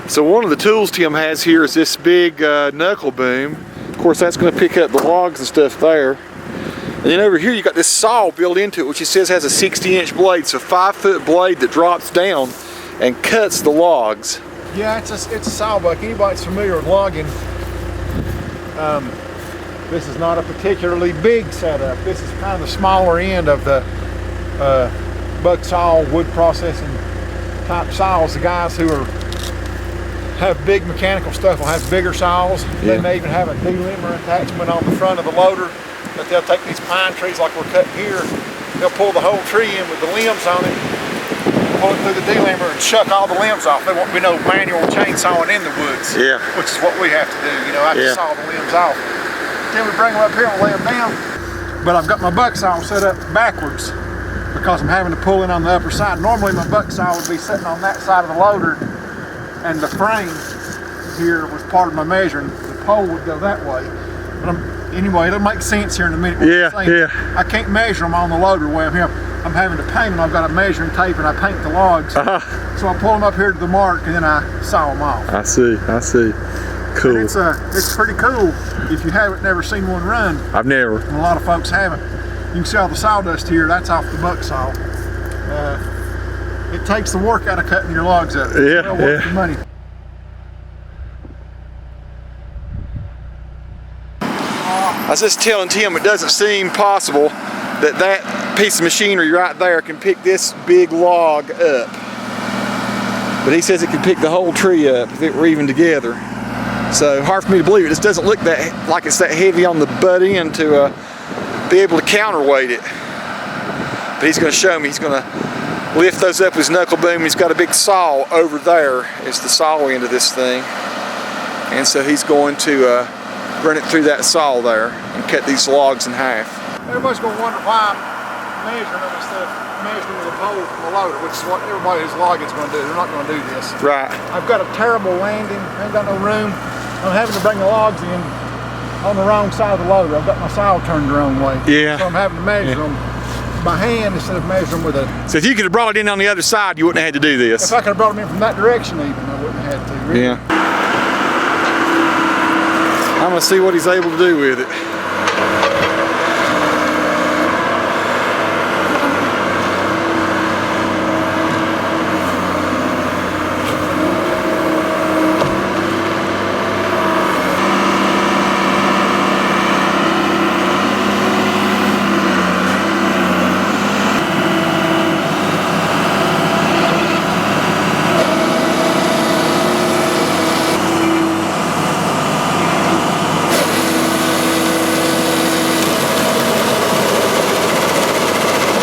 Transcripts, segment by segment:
So one of the tools Tim has here is this big knuckle boom. Of course, that's going to pick up the logs and stuff there. And then over here you got this saw built into it, which it says has a 60-inch blade, so 5-foot blade that drops down and cuts the logs. Yeah, it's a Sawbuck. Anybody that's familiar with logging, this is not a particularly big setup. This is kind of the smaller end of the buck saw, wood processing type saws. The guys who have big mechanical stuff will have bigger saws. Yeah. They may even have a delimber attachment on the front of the loader. But they'll take these pine trees like we're cutting here, they'll pull the whole tree in with the limbs on it, pull it through the delimber and chuck all the limbs off. There won't be no manual chainsawing in the woods, Yeah. which is what we have to do. You know, I just saw the limbs off. Then we bring them up here and lay them down. But I've got my buck saw set up backwards because I'm having to pull in on the upper side. Normally my buck saw would be sitting on that side of the loader and the frame here was part of my measuring. The pole would go that way. But anyway, it'll make sense here in a minute. Yeah. I can't measure them on the loader way I'm here. I'm having to paint them. I've got a measuring tape and I paint the logs. So I pull them up here to the mark and then I saw them off. I see. Cool. And it's pretty cool if you haven't never seen one run. I've never. And a lot of folks haven't. You can see all the sawdust here. That's off the buck saw. It takes the work out of cutting your logs up. It's well worth your money. I was just telling Tim it doesn't seem possible that piece of machinery right there can pick this big log up. But he says it can pick the whole tree up if it were even together. So hard for me to believe it. Just doesn't look like it's that heavy on the butt end to be able to counterweight it. But he's going to show me. He's going to lift those up with his knuckle boom. He's got a big saw over there. It's the saw end of this thing. And so he's going to run it through that saw there and cut these logs in half. Everybody's going to wonder why I'm measuring them and stuff, measuring with a pole from the loader, which is what everybody who's logging is going to do. They're not going to do this. Right. I've got a terrible landing. I ain't got no room. I'm having to bring the logs in on the wrong side of the loader. I've got my saw turned the wrong way. Yeah. So I'm having to measure them by hand instead of measuring with a... So if you could have brought it in on the other side, you wouldn't have had to do this. If I could have brought them in from that direction even, I wouldn't have had to. Really. Yeah. I'm going to see what he's able to do with it.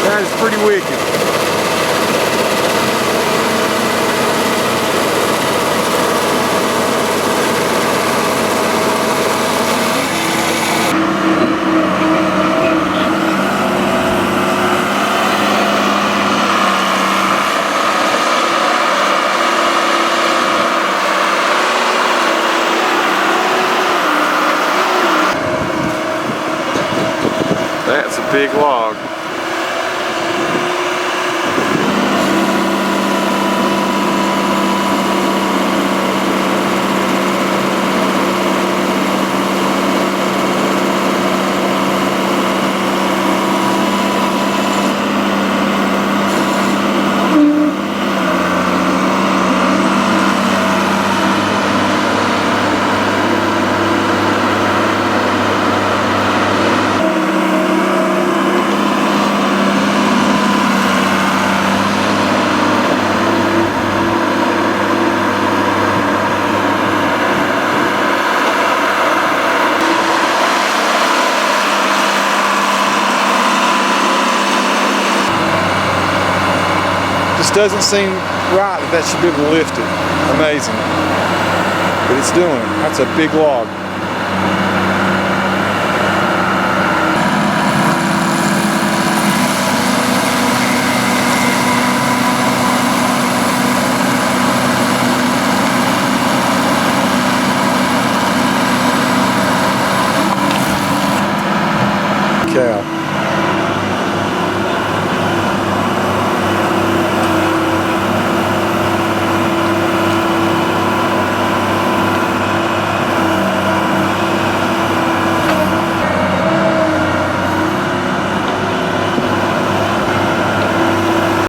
That is pretty wicked. That's a big log. Just doesn't seem right that should be able to lift it. Amazing. But it's doing it. That's a big log.